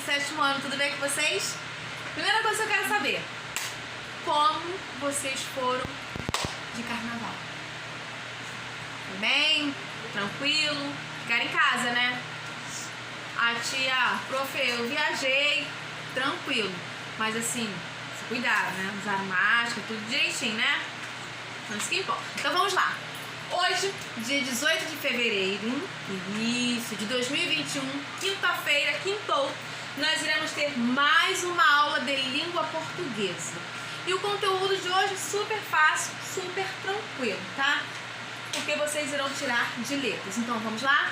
7º ano, tudo bem com vocês? Primeira coisa que eu quero saber, como vocês foram de carnaval? Foi bem? Tranquilo? Ficaram em casa, né? A tia, prof, eu viajei, tranquilo, mas assim, se cuidaram, né? Usaram máscara, tudo direitinho, né? Não isso que importa. Então vamos lá. Hoje, dia 18 de fevereiro, início de 2021, quinta-feira, quintou, nós iremos ter mais uma aula de língua portuguesa. E o conteúdo de hoje é super fácil, super tranquilo, tá? Porque vocês irão tirar de letras. Então vamos lá?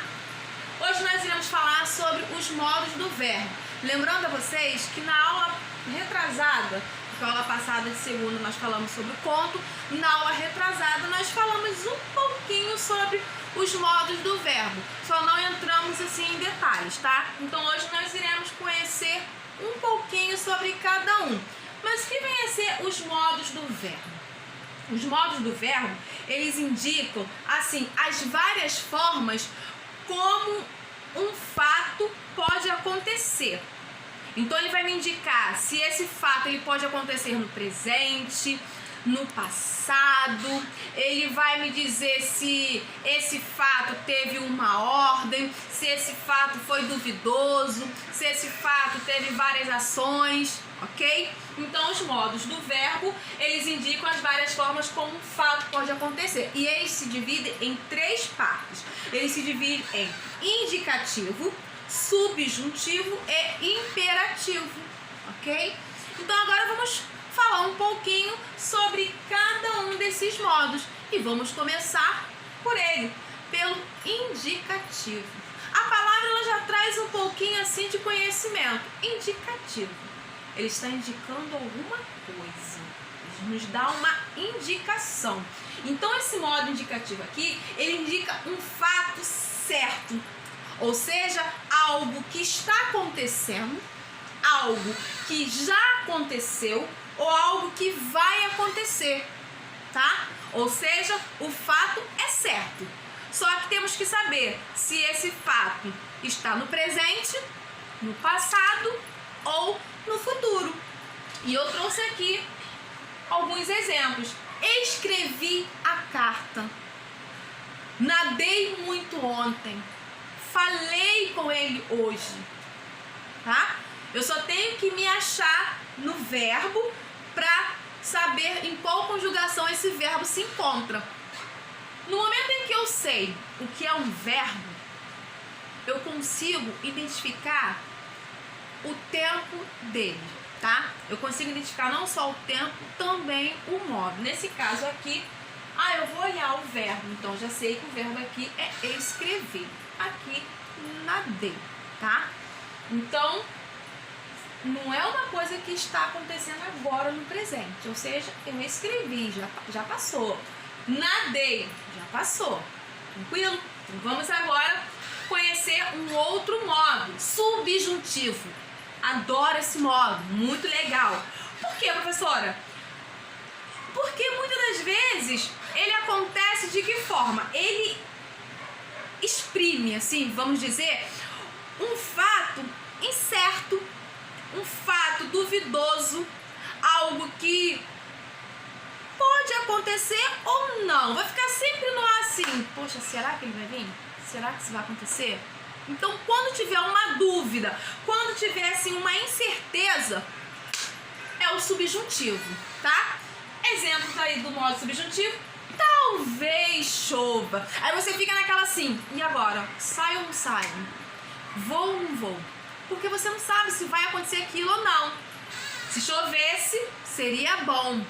Hoje nós iremos falar sobre os modos do verbo. Lembrando a vocês que na aula retrasada, na aula passada de segunda nós falamos sobre o conto, na aula retrasada nós falamos um pouquinho sobre os modos do verbo, só não entramos assim em detalhes, tá? Então hoje nós iremos conhecer um pouquinho sobre cada um. Mas o que vem a ser os modos do verbo? Os modos do verbo, eles indicam assim as várias formas como um fato pode acontecer. Então ele vai me indicar se esse fato ele pode acontecer no presente, no passado, ele vai me dizer se esse fato teve uma ordem, se esse fato foi duvidoso, se esse fato teve várias ações, ok? Então os modos do verbo, eles indicam as várias formas como um fato pode acontecer. E eles se dividem em 3 partes. Eles se dividem em indicativo, subjuntivo e imperativo, ok? Então agora vamos falar um pouquinho sobre cada um desses modos e vamos começar por ele, pelo indicativo. A palavra ela já traz um pouquinho assim de conhecimento. Indicativo, ele está indicando alguma coisa, ele nos dá uma indicação. Então esse modo indicativo aqui, ele indica um fato certo, ou seja, algo que está acontecendo, algo que já aconteceu ou algo que vai acontecer, tá? Ou seja, o fato é certo. Só que temos que saber se esse fato está no presente, no passado ou no futuro. E eu trouxe aqui alguns exemplos. Escrevi a carta. Nadei muito ontem. Falei com ele hoje, tá? Eu só tenho que me achar no verbo para saber em qual conjugação esse verbo se encontra. No momento em que eu sei o que é um verbo, eu consigo identificar o tempo dele, tá? Eu consigo identificar não só o tempo, também o modo. Nesse caso aqui, eu vou olhar o verbo, então já sei que o verbo aqui é escrever. Aqui, nadei, tá? Então, não é uma coisa que está acontecendo agora no presente, ou seja, eu escrevi, já passou. Nadei, já passou. Tranquilo? Então vamos agora conhecer um outro modo, subjuntivo. Adoro esse modo, muito legal. Por quê, professora? Porque muitas das vezes ele acontece de que forma? Ele exprime, assim, vamos dizer, um fato incerto, um fato duvidoso, algo que pode acontecer ou não. Vai ficar sempre no ar assim, poxa, será que ele vai vir? Será que isso vai acontecer? Então, quando tiver uma dúvida, quando tiver assim uma incerteza, é o subjuntivo, tá? Exemplos aí do modo subjuntivo. Talvez chova. Aí você fica naquela assim, e agora? Sai ou não sai? Vou ou não vou? Porque você não sabe se vai acontecer aquilo ou não. Se chovesse, seria bom.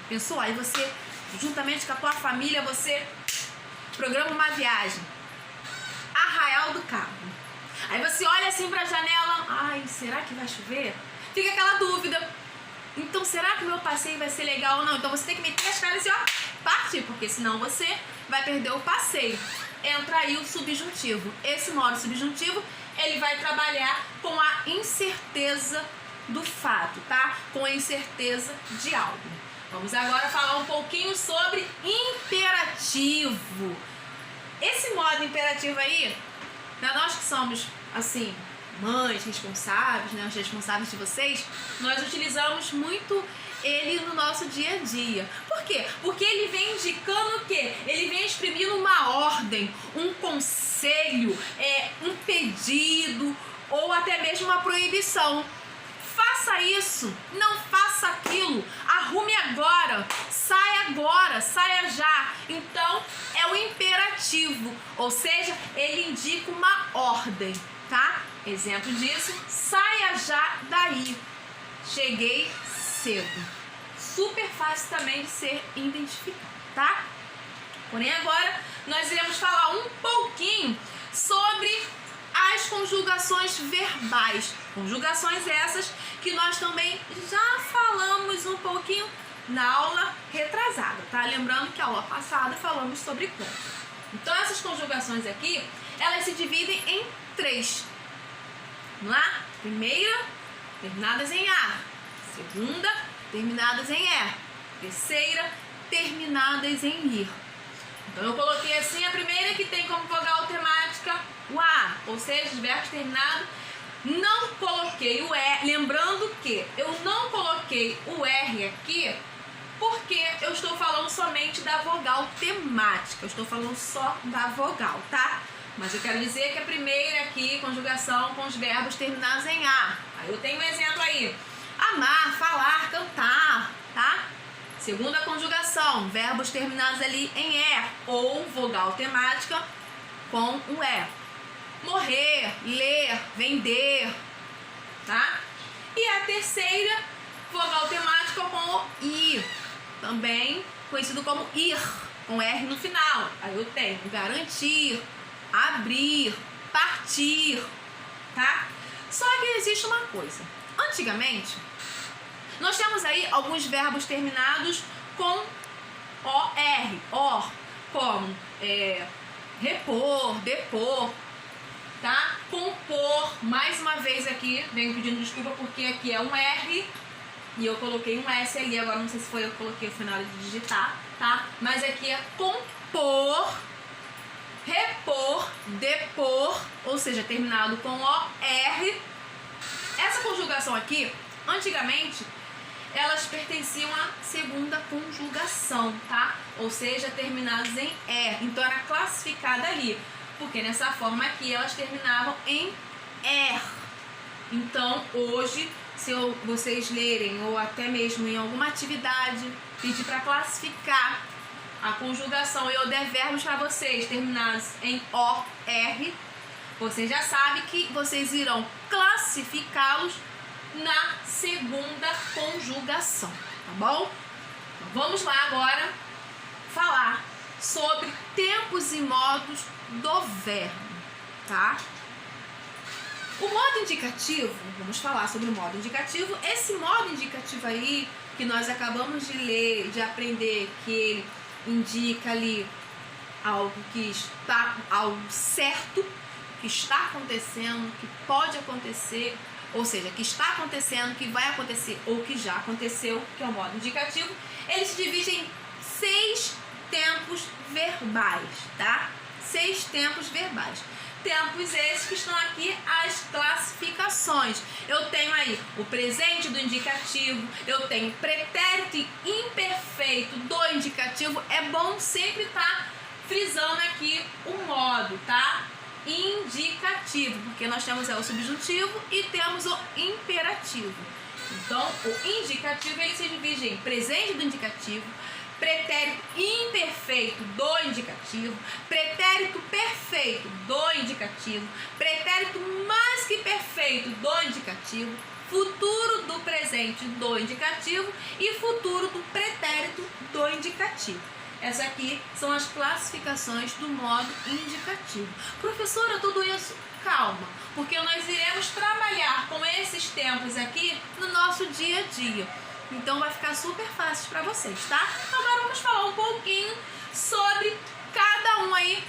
Pensou? Aí você, juntamente com a tua família, você programa uma viagem. Arraial do Cabo. Aí você olha assim pra janela, será que vai chover? Fica aquela dúvida. Então, será que o meu passeio vai ser legal ou não? Então, você tem que meter as caras e partir, porque senão você vai perder o passeio. Entra aí o subjuntivo. Esse modo subjuntivo, ele vai trabalhar com a incerteza do fato, tá? Com a incerteza de algo. Vamos agora falar um pouquinho sobre imperativo. Esse modo imperativo aí, nós que somos, assim, mães responsáveis, né, os responsáveis de vocês, nós utilizamos muito ele no nosso dia a dia. Por quê? Porque ele vem indicando o quê? Ele vem exprimindo uma ordem, um conselho, um pedido ou até mesmo uma proibição. Faça isso, não faça aquilo, arrume agora, saia já. Então, é o imperativo, ou seja, ele indica uma ordem, tá? Exemplo disso, saia já daí. Cheguei cedo. Super fácil também de ser identificado, tá? Porém, agora nós iremos falar um pouquinho sobre as conjugações verbais. Conjugações essas que nós também já falamos um pouquinho na aula retrasada, tá? Lembrando que a aula passada falamos sobre como. Então, essas conjugações aqui, elas se dividem em 3. Vamos lá? Primeira, terminadas em A. Segunda, terminadas em E. Terceira, terminadas em IR. Então, eu coloquei assim a primeira que tem como vogal temática o A, ou seja, os verbos terminados. Não coloquei o E, lembrando que eu não coloquei o R aqui porque eu estou falando somente da vogal temática, eu estou falando só da vogal, tá? Mas eu quero dizer que a primeira aqui, conjugação com os verbos terminados em A. Aí eu tenho um exemplo aí, amar, falar, cantar, tá? Segunda conjugação, verbos terminados ali em E, ou vogal temática com o E. Morrer, ler, vender, tá? E a terceira, vogal temática com o I, também conhecido como IR, com R no final. Aí eu tenho garantir, abrir, partir, tá? Só que existe uma coisa. Antigamente, nós temos aí alguns verbos terminados com OR, como repor, depor, tá? Compor, mais uma vez aqui, venho pedindo desculpa porque aqui é um R e eu coloquei um S ali, agora não sei se foi eu que coloquei o final de digitar, tá? Mas aqui é compor, repor, depor, ou seja, terminado com OR. Essa conjugação aqui, antigamente, elas pertenciam à segunda conjugação, tá? Ou seja, terminadas em R, então era classificada ali. Porque nessa forma aqui elas terminavam em R. Então, hoje, se vocês lerem ou até mesmo em alguma atividade, pedir para classificar a conjugação e eu der verbos para vocês terminados em OR, vocês já sabem que vocês irão classificá-los na segunda conjugação, tá bom? Então, vamos lá agora falar sobre tempos e modos do verbo, tá? O modo indicativo, vamos falar sobre o modo indicativo. Esse modo indicativo aí, que nós acabamos de ler, de aprender, que ele indica ali algo que está, algo certo, que está acontecendo, que pode acontecer, ou seja, que está acontecendo, que vai acontecer ou que já aconteceu, que é o modo indicativo. Ele se divide em 6 tempos verbais, tá? 6 tempos verbais. Tempos esses que estão aqui as classificações. Eu tenho aí o presente do indicativo, eu tenho pretérito imperfeito do indicativo. É bom sempre estar frisando aqui o modo, tá? Indicativo, porque nós temos o subjuntivo e temos o imperativo. Então, o indicativo ele se divide em presente do indicativo, pretérito imperfeito do indicativo, pretérito perfeito do indicativo, pretérito mais que perfeito do indicativo, futuro do presente do indicativo e futuro do pretérito do indicativo. Essas aqui são as classificações do modo indicativo. Professora, tudo isso? Calma, porque nós iremos trabalhar com esses tempos aqui no nosso dia a dia. Então vai ficar super fácil para vocês, tá? Agora vamos falar um pouquinho sobre cada um aí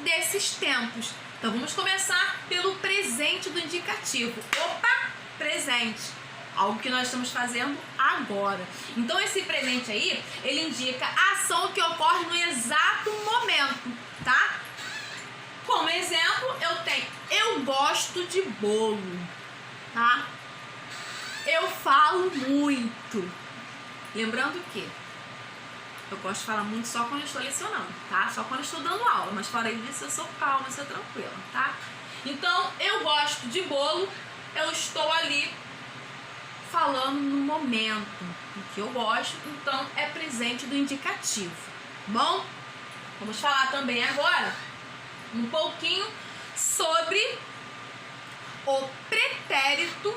desses tempos. Então vamos começar pelo presente do indicativo. Opa, presente. Algo que nós estamos fazendo agora. Então esse presente aí, ele indica a ação que ocorre no exato momento, tá? Como exemplo, eu gosto de bolo, tá? Eu falo muito. Lembrando que eu gosto de falar muito só quando eu estou lecionando, tá? Só quando eu estou dando aula, mas fora disso eu sou calma, eu sou tranquila, tá? Então, eu gosto de bolo, eu estou ali falando no momento em que eu gosto, então é presente do indicativo, bom? Vamos falar também agora um pouquinho sobre o pretérito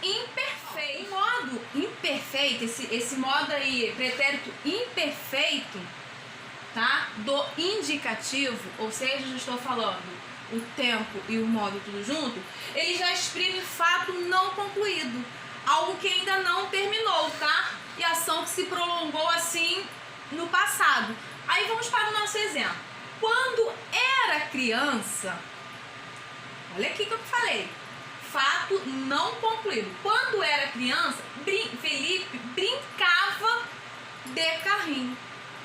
imperfeito. O modo imperfeito, esse modo aí, pretérito imperfeito, tá? Do indicativo, ou seja, eu estou falando o tempo e o modo tudo junto, ele já exprime fato não concluído, algo que ainda não terminou, tá? E ação que se prolongou assim no passado. Aí vamos para o nosso exemplo. Quando era criança, olha aqui que eu falei, fato não concluído. Quando era criança, Felipe brincava de carrinho.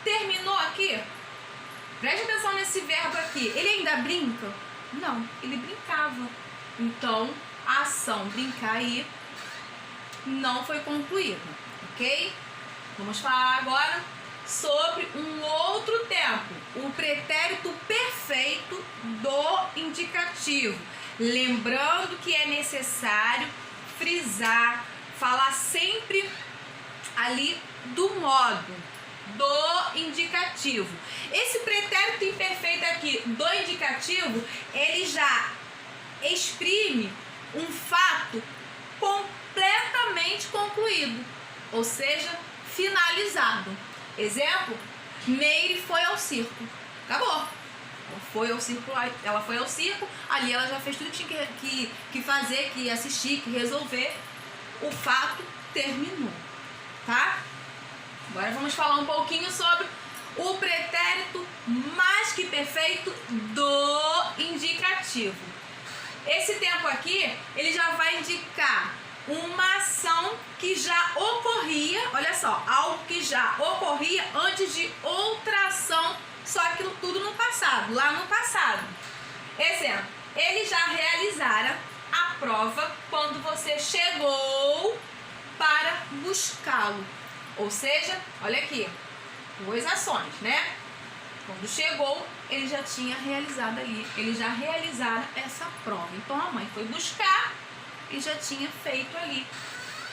Terminou aqui? Preste atenção nesse verbo aqui. Ele ainda brinca? Não, ele brincava. Então, a ação brincar aí não foi concluída, ok? Vamos falar agora sobre um outro tempo, o pretérito perfeito do indicativo. Lembrando que é necessário frisar, falar sempre ali do modo do indicativo. Esse pretérito imperfeito aqui do indicativo, ele já exprime um fato completamente concluído, ou seja, finalizado. Exemplo, Meire foi ao circo. Acabou. Ela foi ao circo, ali ela já fez tudo que tinha que fazer, que assistir, que resolver. O fato terminou, tá? Agora vamos falar um pouquinho sobre o pretérito mais que perfeito do indicativo. Esse tempo aqui, ele já vai indicar uma ação que já ocorria, olha só, algo que já ocorria antes de outra ação, só que tudo no passado, lá no passado. Exemplo, ele já realizara a prova quando você chegou para buscá-lo. Ou seja, olha aqui, duas ações, né? Quando chegou, ele já tinha realizado ali, ele já realizara essa prova. Então a mãe foi buscar e já tinha feito ali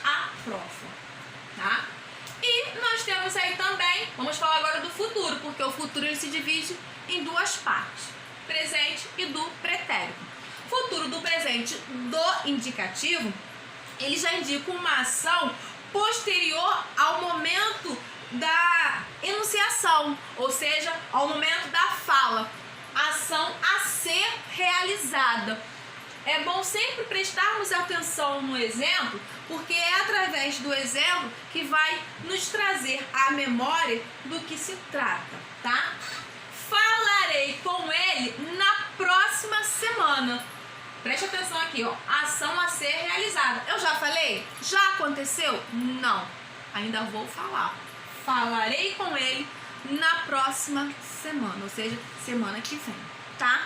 a prova, tá? E nós temos aí também, vamos falar agora do futuro, porque o futuro ele se divide em duas partes, presente e do pretérito. Futuro do presente do indicativo, ele já indica uma ação posterior ao momento da enunciação, ou seja, ao momento da fala, ação a ser realizada. É bom sempre prestarmos atenção no exemplo, porque é através do exemplo que vai nos trazer a memória do que se trata, tá? Falarei com ele na próxima semana. Preste atenção aqui, ó. Ação a ser realizada. Eu já falei? Já aconteceu? Não. Ainda vou falar. Falarei com ele na próxima semana, ou seja, semana que vem, tá?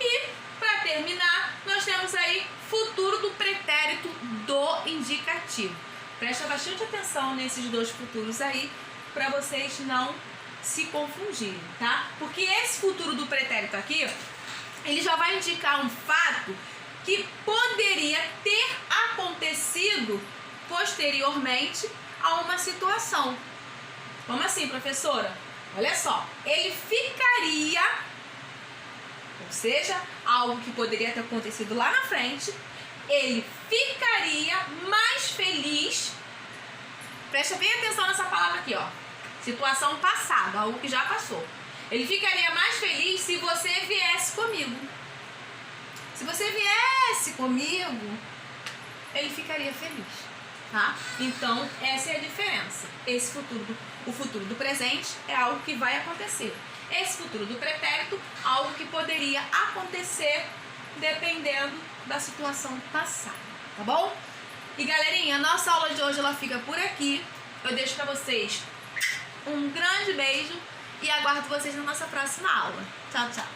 E para terminar, nós temos aí futuro do pretérito do indicativo. Presta bastante atenção nesses dois futuros aí, para vocês não se confundirem, tá? Porque esse futuro do pretérito aqui, ele já vai indicar um fato que poderia ter acontecido posteriormente a uma situação. Como assim, professora? Olha só, ele ficaria, ou seja, algo que poderia ter acontecido lá na frente, ele ficaria mais feliz. Presta bem atenção nessa palavra aqui, ó. Situação passada, algo que já passou. Ele ficaria mais feliz se você viesse comigo. Se você viesse comigo, ele ficaria feliz, tá? Então, essa é a diferença. O futuro do presente é algo que vai acontecer. Esse futuro do pretérito, algo que poderia acontecer dependendo da situação passada, tá bom? E galerinha, a nossa aula de hoje ela fica por aqui. Eu deixo pra vocês um grande beijo e aguardo vocês na nossa próxima aula. Tchau, tchau!